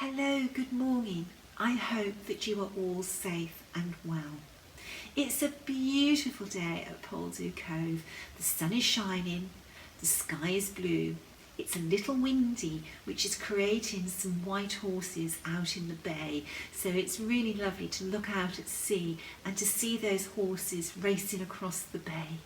Hello, good morning. I hope that you are all safe and well. It's a beautiful day at Ponzu Cove. The sun is shining, the sky is blue. It's a little windy, which is creating some white horses out in the bay. So it's really lovely to look out at sea and to see those horses racing across the bay.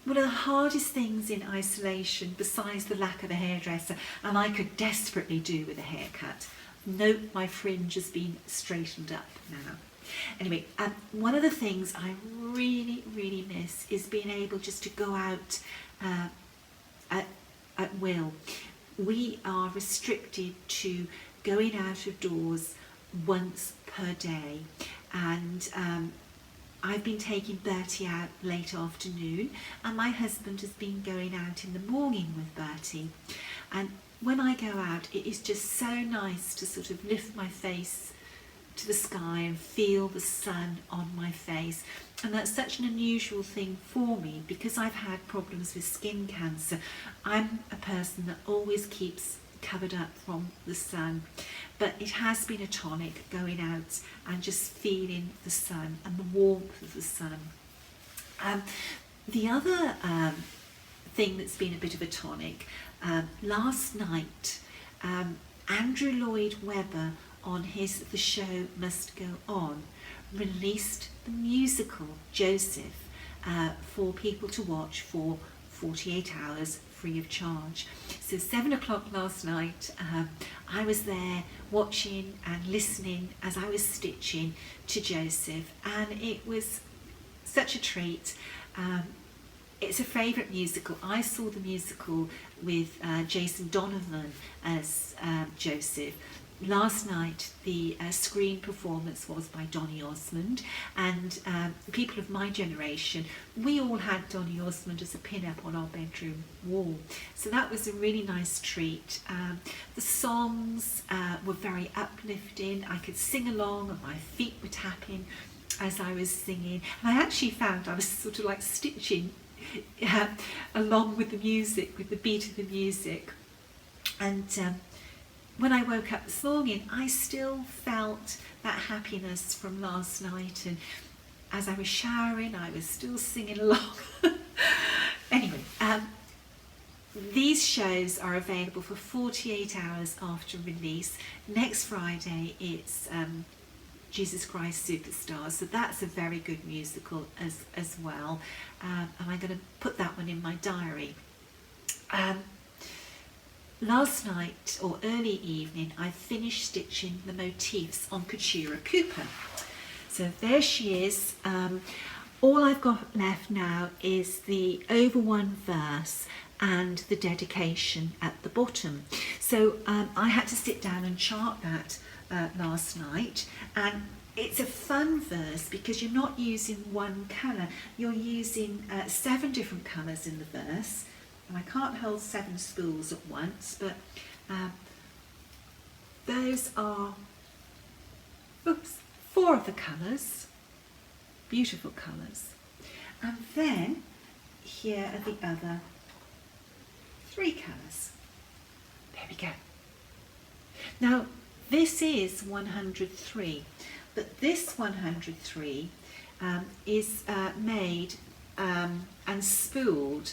One of the hardest things in isolation, besides the lack of a hairdresser, and I could desperately do with a haircut. Note my fringe has been straightened up now. Anyway, one of the things I really miss is being able just to go out at will. We are restricted to going out of doors once per day, and I've been taking Bertie out late afternoon, and my husband has been going out in the morning with Bertie. And when I go out, it is just so nice to sort of lift my face to the sky and feel the sun on my face. And that's such an unusual thing for me because I've had problems with skin cancer. I'm a person that always keeps covered up from the sun, but it has been a tonic going out and just feeling the sun and the warmth of the sun. The other thing that's been a bit of a tonic, last night Andrew Lloyd Webber on his The Show Must Go On released the musical Joseph for people to watch for 48 hours free of charge. So 7 o'clock last night, I was there watching and listening as I was stitching to Joseph, and it was such a treat. It's a favourite musical. I saw the musical with Jason Donovan as Joseph. Last night the screen performance was by Donny Osmond, and people of my generation, we all had Donny Osmond as a pin-up on our bedroom wall. So that was a really nice treat. The songs were very uplifting. I could sing along and my feet were tapping as I was singing. And I actually found I was sort of like stitching along with the music, with the beat of the music. And when I woke up this morning, I still felt that happiness from last night, and as I was showering, I was still singing along. Anyway, these shows are available for 48 hours after release. Next Friday, it's Jesus Christ Superstar, so that's a very good musical as well, and I'm going to put that one in my diary. Last night, or early evening, I finished stitching the motifs on Katura Cooper. So there she is. All I've got left now is the over one verse and the dedication at the bottom. So I had to sit down and chart that last night, and it's a fun verse because you're not using one colour, you're using 7 different colours in the verse. And I can't hold 7 spools at once, but those are 4 of the colours, beautiful colours. And then here are the other 3 colours. There we go. Now this is 103, but this 103 is made and spooled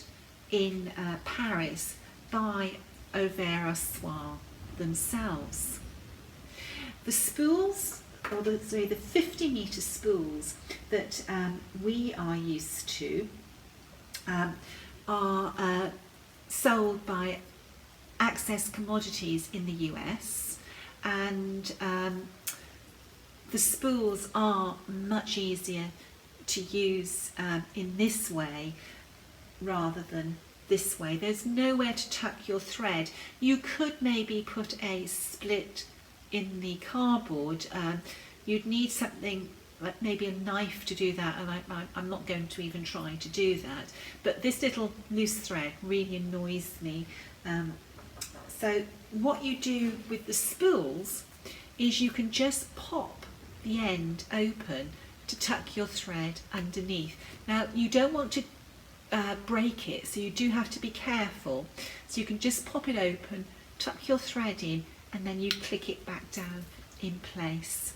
in Paris by Auvert Soir themselves. The spools, or the 50 metre spools that we are used to are sold by Access Commodities in the US, and the spools are much easier to use in this way rather than this way. There's nowhere to tuck your thread. You could maybe put a split in the cardboard. You'd need something like maybe a knife to do that, and I'm not going to even try to do that. But this little loose thread really annoys me. So what you do with the spools is you can just pop the end open to tuck your thread underneath. Now you don't want to break it, so you do have to be careful. So you can just pop it open, tuck your thread in and then you click it back down in place.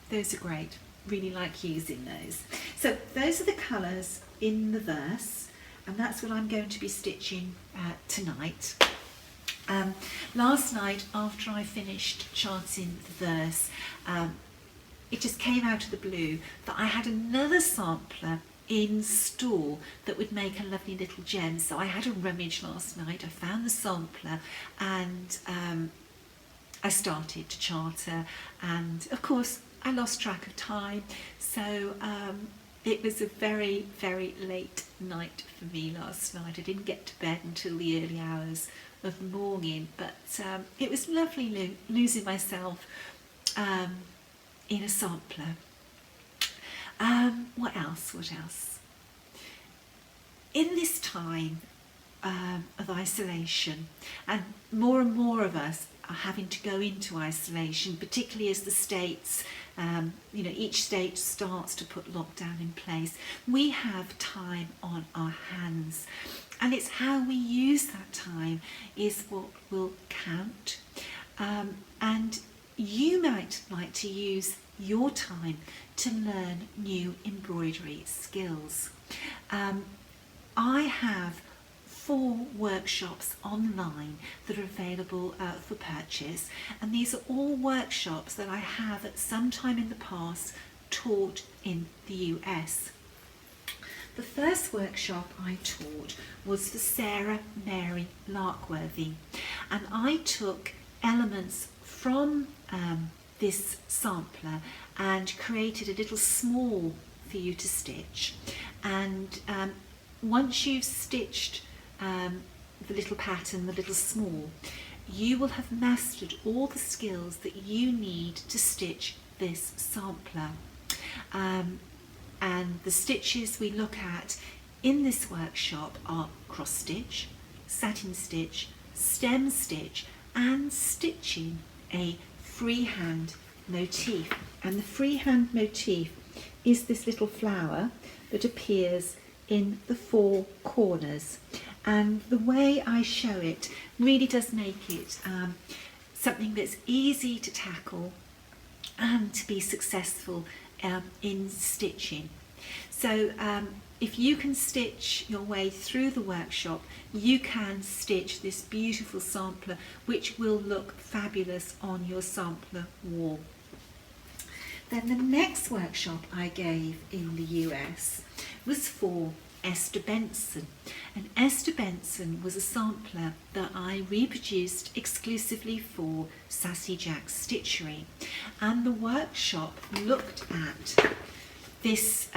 Those are great, really like using those. So those are the colours in the verse, and that's what I'm going to be stitching tonight. Last night, after I finished charting the verse, it just came out of the blue that I had another sampler in store that would make a lovely little gem. So I had a rummage last night, I found the sampler, and I started to charter, and of course I lost track of time, so it was a very, very late night for me last night. I didn't get to bed until the early hours of the morning, but it was lovely losing myself in a sampler. What else? In this time of isolation, and more of us are having to go into isolation, particularly as the states, each state starts to put lockdown in place, we have time on our hands. And it's how we use that time is what will count. And you might like to use your time to learn new embroidery skills. I have 4 workshops online that are available for purchase, and these are all workshops that I have at some time in the past taught in the US. The first workshop I taught was for Sarah Mary Larkworthy, and I took elements from this sampler and created a little small for you to stitch. And once you've stitched the little pattern, the little small, you will have mastered all the skills that you need to stitch this sampler. And the stitches we look at in this workshop are cross stitch, satin stitch, stem stitch, and stitching a freehand motif. And the freehand motif is this little flower that appears in the 4 corners. And the way I show it really does make it something that's easy to tackle and to be successful in stitching. So if you can stitch your way through the workshop, you can stitch this beautiful sampler, which will look fabulous on your sampler wall. Then the next workshop I gave in the US was for Esther Benson, and Esther Benson was a sampler that I reproduced exclusively for Sassy Jack's Stitchery, and the workshop looked at this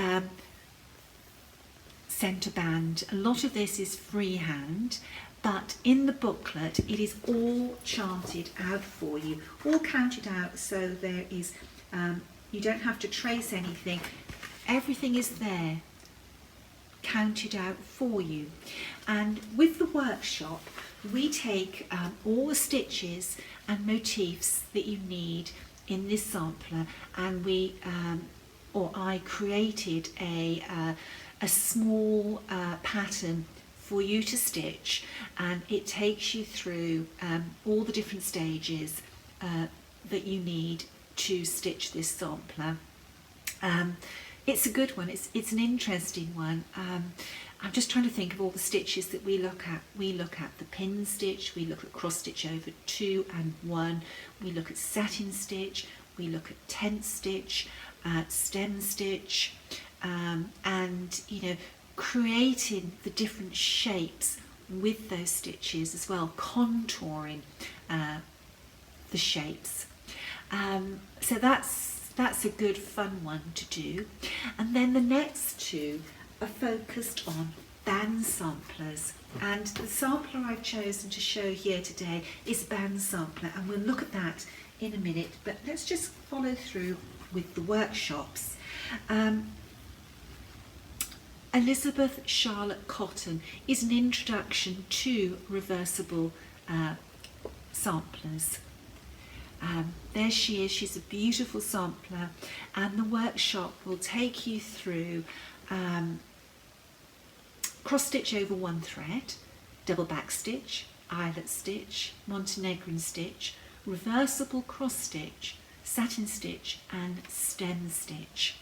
centre band. A lot of this is freehand, but in the booklet it is all charted out for you, all counted out, so there is you don't have to trace anything, everything is there counted out for you. And with the workshop we take all the stitches and motifs that you need in this sampler, and we I created a small pattern for you to stitch, and it takes you through all the different stages that you need to stitch this sampler. It's a good one, it's an interesting one. I'm just trying to think of all the stitches that we look at. We look at the pin stitch, we look at cross stitch over 2 and 1, we look at satin stitch, we look at tent stitch, stem stitch, and creating the different shapes with those stitches as well, contouring the shapes. So that's a good fun one to do. And then the next 2 are focused on band samplers, and the sampler I've chosen to show here today is a band sampler, and we'll look at that in a minute, but let's just follow through with the workshops. Elizabeth Charlotte Cotton is an introduction to reversible samplers. There she is, she's a beautiful sampler, and the workshop will take you through cross stitch over 1 thread, double back stitch, eyelet stitch, Montenegrin stitch, reversible cross stitch, satin stitch and stem stitch.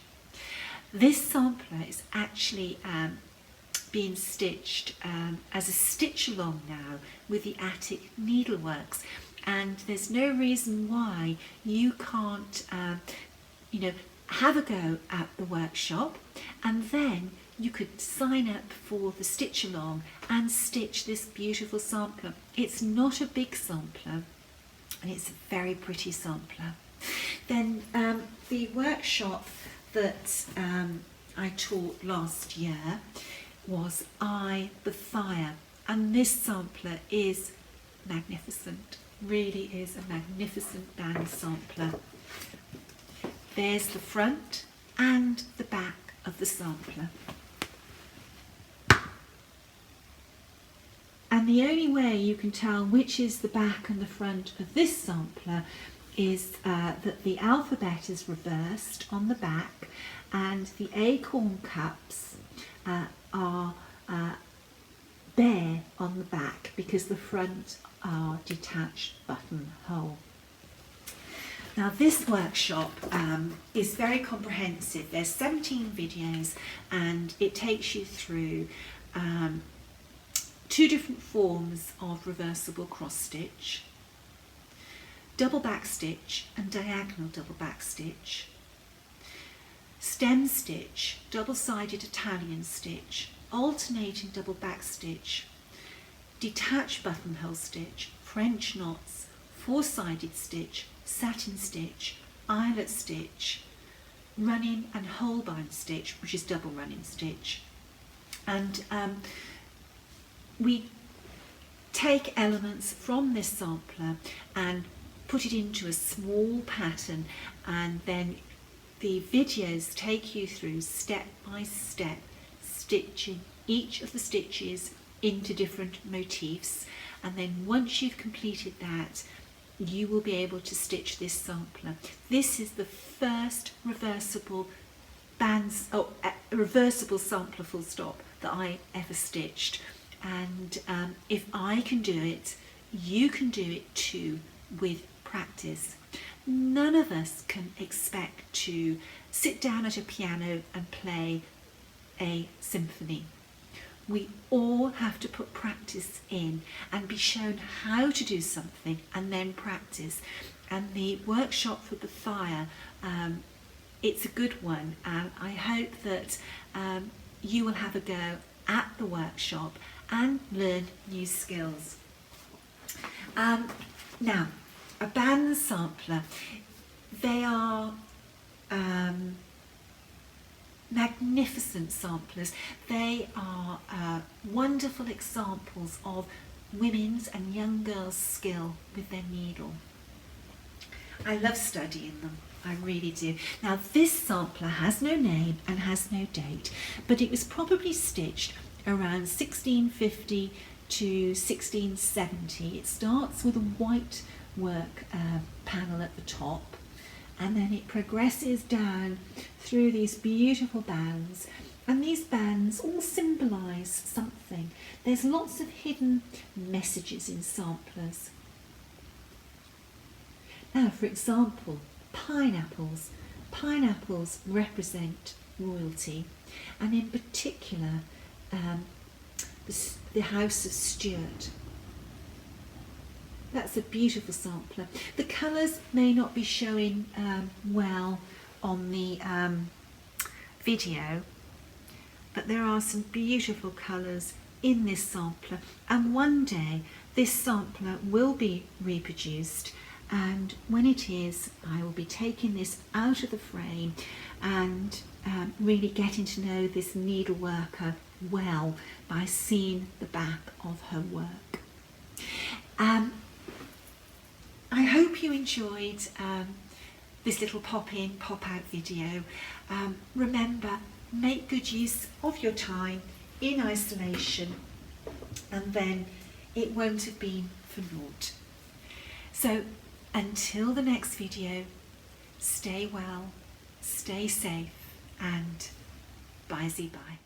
This sampler is actually being stitched as a stitch along now with the Attic Needleworks, and there's no reason why you can't have a go at the workshop, and then you could sign up for the stitch along and stitch this beautiful sampler. It's not a big sampler and it's a very pretty sampler. Then the workshop that I taught last year was Eye the Fire, and this sampler is magnificent, really is a magnificent band sampler. There's the front and the back of the sampler. And the only way you can tell which is the back and the front of this sampler is that the alphabet is reversed on the back and the acorn cups are bare on the back because the front are detached buttonhole. Now this workshop is very comprehensive. There's 17 videos and it takes you through 2 different forms of reversible cross stitch, double back stitch and diagonal double back stitch, stem stitch, double-sided Italian stitch, alternating double back stitch, detached buttonhole stitch, French knots, 4-sided stitch, satin stitch, eyelet stitch, running and holbein stitch, which is double running stitch. And we take elements from this sampler and put it into a small pattern, and then the videos take you through step by step stitching each of the stitches into different motifs, and then once you've completed that you will be able to stitch this sampler. This is the first reversible reversible sampler full stop that I ever stitched, and if I can do it, you can do it too with practice. None of us can expect to sit down at a piano and play a symphony. We all have to put practice in and be shown how to do something and then practice. And the workshop for the fire, it's a good one, and I hope that you will have a go at the workshop and learn new skills. Now, a band sampler, they are magnificent samplers. They are wonderful examples of women's and young girls' skill with their needle. I love studying them, I really do. Now this sampler has no name and has no date, but it was probably stitched around 1650 to 1670. It starts with a white work panel at the top, and then it progresses down through these beautiful bands, and these bands all symbolise something. There's lots of hidden messages in samplers. Now, for example, pineapples. Pineapples represent royalty, and in particular the House of Stuart. That's a beautiful sampler. The colours may not be showing well on the video, but there are some beautiful colours in this sampler, and one day this sampler will be reproduced, and when it is, I will be taking this out of the frame and really getting to know this needleworker well by seeing the back of her work. I hope you enjoyed this little pop-in, pop-out video. Remember, make good use of your time in isolation, and then it won't have been for naught. So until the next video, stay well, stay safe, and bye-zy-bye.